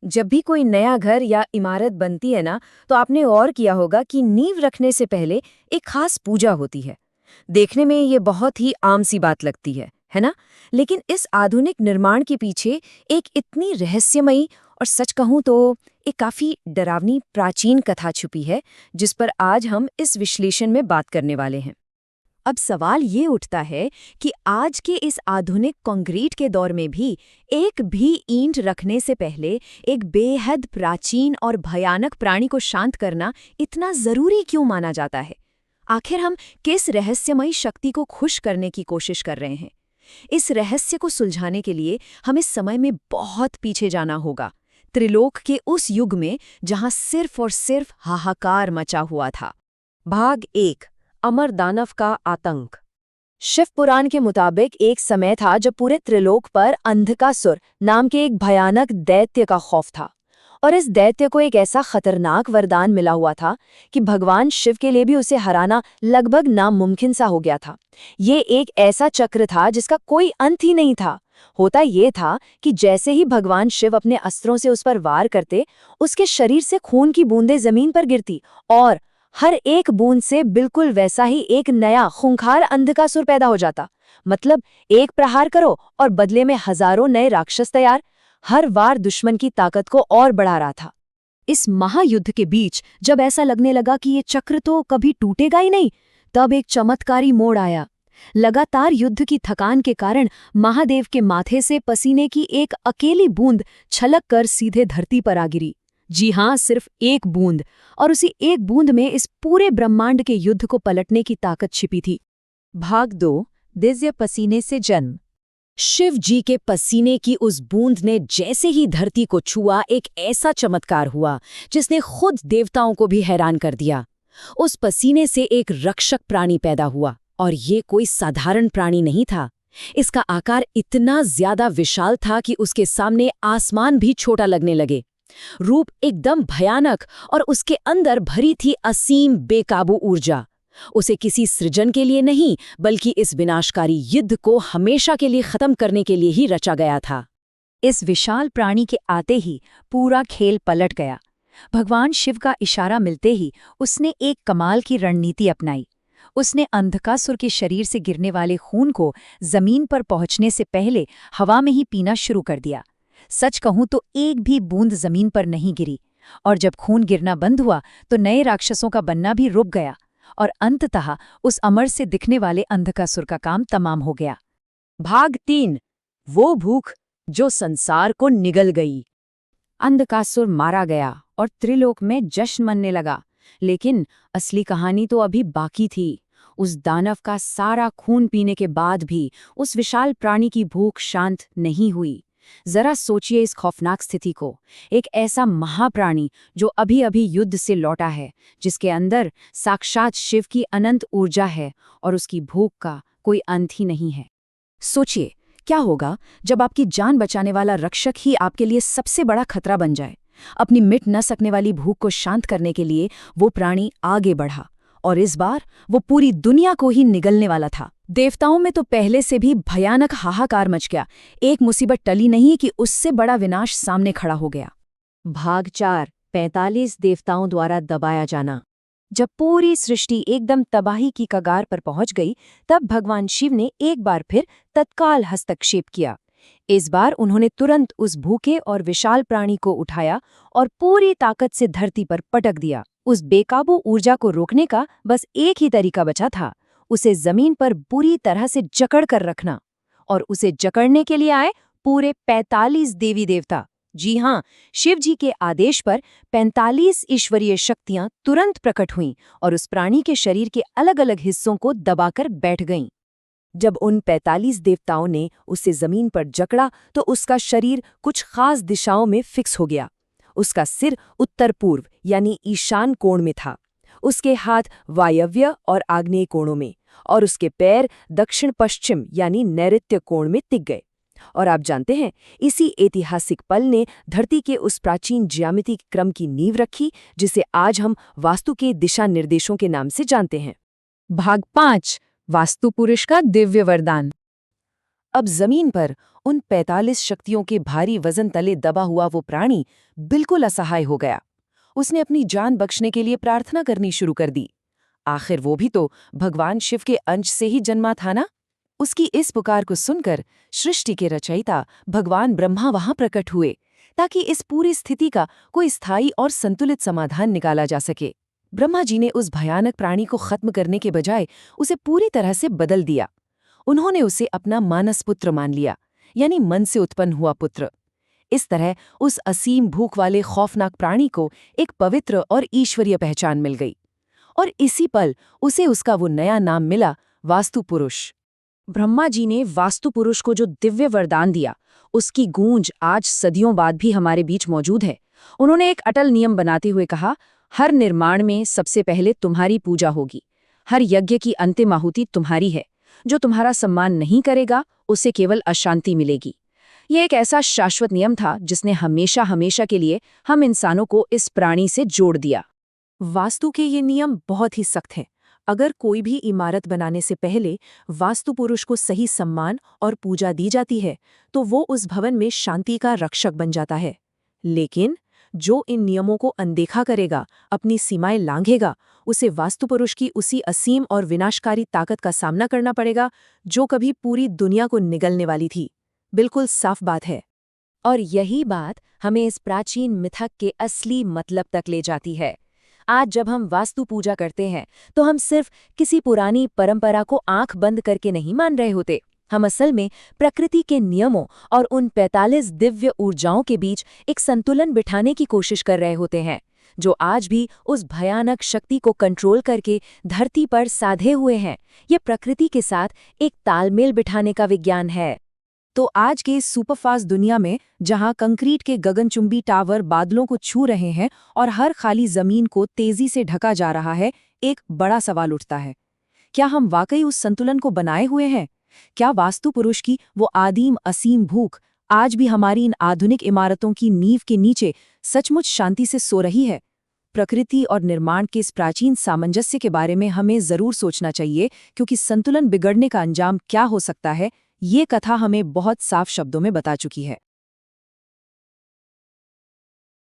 जब भी कोई नया घर या इमारत बनती है ना, तो आपने और किया होगा कि नींव रखने से पहले एक खास पूजा होती है। देखने में ये बहुत ही आम सी बात लगती है ना? लेकिन इस आधुनिक निर्माण के पीछे एक इतनी रहस्यमयी और सच कहूं तो एक काफी डरावनी प्राचीन कथा छुपी है, जिस पर आज हम इस विश्लेषण में बात करने वाले हैं। अब सवाल ये उठता है कि आज के इस आधुनिक कंक्रीट के दौर में भी एक भी ईंट रखने से पहले एक बेहद प्राचीन और भयानक प्राणी को शांत करना इतना जरूरी क्यों माना जाता है? आखिर हम किस रहस्यमयी शक्ति को खुश करने की कोशिश कर रहे हैं? इस रहस्य को सुलझाने के लिए हमें समय में बहुत पीछे जाना होगा, त्रिलोक के उस युग में जहां सिर्फ और सिर्फ हाहाकार मचा हुआ था। भाग 1, अमर दानव का आतंक। शिव पुराण के मुताबिक एक समय था जब पूरे त्रिलोक पर अंधकासुर नाम के एक भयानक दैत्य का खौफ था। और इस दैत्य को एक ऐसा खतरनाक वरदान मिला हुआ था कि भगवान शिव के लिए भी उसे हराना लगभग नामुमकिन सा हो गया था। ये एक ऐसा चक्र था जिसका कोई अंत ही नहीं था। होता ये था कि जैसे ही भगवान शिव अपने अस्त्रों से उस पर वार करते, उसके शरीर से खून की बूंदें जमीन पर गिरती और हर एक बूंद से बिल्कुल वैसा ही एक नया खूंखार अंधकासुर पैदा हो जाता। मतलब एक प्रहार करो और बदले में हजारों नए राक्षस तैयार। हर वार दुश्मन की ताकत को और बढ़ा रहा था। इस महायुद्ध के बीच जब ऐसा लगने लगा कि ये चक्र तो कभी टूटेगा ही नहीं, तब एक चमत्कारी मोड़ आया। लगातार युद्ध की थकान के कारण महादेव के माथे से पसीने की एक अकेली बूंद छलक कर सीधे धरती पर आ गिरी। जी हाँ, सिर्फ एक बूंद, और उसी एक बूंद में इस पूरे ब्रह्मांड के युद्ध को पलटने की ताकत छिपी थी। भाग 2, दिव्य पसीने से जन्म। शिव जी के पसीने की उस बूंद ने जैसे ही धरती को छुआ, एक ऐसा चमत्कार हुआ जिसने खुद देवताओं को भी हैरान कर दिया। उस पसीने से एक रक्षक प्राणी पैदा हुआ, और ये कोई साधारण प्राणी नहीं था। इसका आकार इतना ज्यादा विशाल था कि उसके सामने आसमान भी छोटा लगने लगे। रूप एकदम भयानक, और उसके अंदर भरी थी असीम बेकाबू ऊर्जा। उसे किसी सृजन के लिए नहीं, बल्कि इस विनाशकारी युद्ध को हमेशा के लिए खत्म करने के लिए ही रचा गया था। इस विशाल प्राणी के आते ही पूरा खेल पलट गया। भगवान शिव का इशारा मिलते ही उसने एक कमाल की रणनीति अपनाई। उसने अंधकासुर के शरीर से गिरने वाले खून को जमीन पर पहुंचने से पहले हवा में ही पीना शुरू कर दिया। सच कहूं तो एक भी बूंद जमीन पर नहीं गिरी, और जब खून गिरना बंद हुआ तो नए राक्षसों का बनना भी रुक गया, और अंततः उस अमर से दिखने वाले अंधकासुर का काम तमाम हो गया। भाग 3, वो भूख जो संसार को निगल गई। अंधकासुर मारा गया और त्रिलोक में जश्न मनने लगा, लेकिन असली कहानी तो अभी बाकी थी। उस दानव का सारा खून पीने के बाद भी उस विशाल प्राणी की भूख शांत नहीं हुई। जरा सोचिए इस खौफनाक स्थिति को। एक ऐसा महाप्राणी जो अभी अभी युद्ध से लौटा है, जिसके अंदर साक्षात शिव की अनंत ऊर्जा है, और उसकी भूख का कोई अंत ही नहीं है। सोचिए क्या होगा जब आपकी जान बचाने वाला रक्षक ही आपके लिए सबसे बड़ा खतरा बन जाए। अपनी मिट न सकने वाली भूख को शांत करने के लिए वो प्राणी आगे बढ़ा, और इस बार वो पूरी दुनिया को ही निगलने वाला था। देवताओं में तो पहले से भी भयानक हाहाकार मच गया। एक मुसीबत टली नहीं कि उससे बड़ा विनाश सामने खड़ा हो गया। भाग 4, 45 देवताओं द्वारा दबाया जाना। जब पूरी सृष्टि एकदम तबाही की कगार पर पहुंच गई, तब भगवान शिव ने एक बार फिर तत्काल हस्तक्षेप किया। इस बार उन्होंने तुरंत उस भूखे और विशाल प्राणी को उठाया और पूरी ताकत से धरती पर पटक दिया। उस बेकाबू ऊर्जा को रोकने का बस एक ही तरीका बचा था, उसे जमीन पर बुरी तरह से जकड़ कर रखना। और उसे जकड़ने के लिए आए पूरे 45 देवी देवता। जी हाँ, शिव जी के आदेश पर 45 ईश्वरीय शक्तियां तुरंत प्रकट हुईं और उस प्राणी के शरीर के अलग अलग हिस्सों को दबाकर बैठ गईं। जब उन 45 देवताओं ने उसे जमीन पर जकड़ा, तो उसका शरीर कुछ खास दिशाओं में फिक्स हो गया। उसका सिर उत्तर पूर्व यानी ईशान कोण में था, उसके हाथ वायव्य और आग्नेय कोणों में, और उसके पैर दक्षिण पश्चिम यानी नैऋत्य कोण में टिक गए। और आप जानते हैं, इसी ऐतिहासिक पल ने धरती के उस प्राचीन ज्यामिति क्रम की नींव रखी जिसे आज हम वास्तु के दिशा निर्देशों के नाम से जानते हैं। भाग 5, वास्तु पुरुष का दिव्य वरदान। अब जमीन पर उन 45 शक्तियों के भारी वजन तले दबा हुआ वो प्राणी बिल्कुल असहाय हो गया। उसने अपनी जान बख्शने के लिए प्रार्थना करनी शुरू कर दी। आखिर वो भी तो भगवान शिव के अंश से ही जन्मा था ना। उसकी इस पुकार को सुनकर सृष्टि के रचयिता भगवान ब्रह्मा वहां प्रकट हुए, ताकि इस पूरी स्थिति का कोई स्थायी और संतुलित समाधान निकाला जा सके। ब्रह्मा जी ने उस भयानक प्राणी को खत्म करने के बजाय उसे पूरी तरह से बदल दिया। उन्होंने उसे अपना मानस पुत्र मान लिया, यानी मन से उत्पन्न हुआ पुत्र। इस तरह उस असीम भूख वाले खौफनाक प्राणी को एक पवित्र और ईश्वरीय पहचान मिल गई, और इसी पल उसे उसका वो नया नाम मिला, वास्तु पुरुष। ब्रह्मा जी ने वास्तु पुरुष को जो दिव्य वरदान दिया, उसकी गूंज आज सदियों बाद भी हमारे बीच मौजूद है। उन्होंने एक अटल नियम बनाते हुए कहा, हर निर्माण में सबसे पहले तुम्हारी पूजा होगी, हर यज्ञ की अंतिम आहुति तुम्हारी है, जो तुम्हारा सम्मान नहीं करेगा उसे केवल अशांति मिलेगी। यह एक ऐसा शाश्वत नियम था जिसने हमेशा हमेशा के लिए हम इंसानों को इस प्राणी से जोड़ दिया। वास्तु के ये नियम बहुत ही सख्त हैं। अगर कोई भी इमारत बनाने से पहले वास्तु पुरुष को सही सम्मान और पूजा दी जाती है, तो वो उस भवन में शांति का रक्षक बन जाता है। लेकिन जो इन नियमों को अनदेखा करेगा, अपनी सीमाएं लांघेगा, उसे वास्तु पुरुष की उसी असीम और विनाशकारी ताकत का सामना करना पड़ेगा जो कभी पूरी दुनिया को निगलने वाली थी। बिल्कुल साफ बात है। और यही बात हमें इस प्राचीन मिथक के असली मतलब तक ले जाती है। आज जब हम वास्तु पूजा करते हैं तो हम सिर्फ किसी पुरानी परंपरा को आंख बंद करके नहीं मान रहे होते। हम असल में प्रकृति के नियमों और उन 45 दिव्य ऊर्जाओं के बीच एक संतुलन बिठाने की कोशिश कर रहे होते हैं, जो आज भी उस भयानक शक्ति को कंट्रोल करके धरती पर साधे हुए हैं। ये प्रकृति के साथ एक तालमेल बिठाने का विज्ञान है। तो आज के इस सुपरफास्ट दुनिया में, जहां कंक्रीट के गगनचुंबी टावर बादलों को छू रहे हैं और हर खाली जमीन को तेजी से ढका जा रहा है, एक बड़ा सवाल उठता है, क्या हम वाकई उस संतुलन को बनाए हुए हैं? क्या वास्तु पुरुष की वो आदिम असीम भूख आज भी हमारी इन आधुनिक इमारतों की नींव के नीचे सचमुच शांति से सो रही है? प्रकृति और निर्माण के इस प्राचीन सामंजस्य के बारे में हमें जरूर सोचना चाहिए, क्योंकि संतुलन बिगड़ने का अंजाम क्या हो सकता है, ये कथा हमें बहुत साफ शब्दों में बता चुकी है।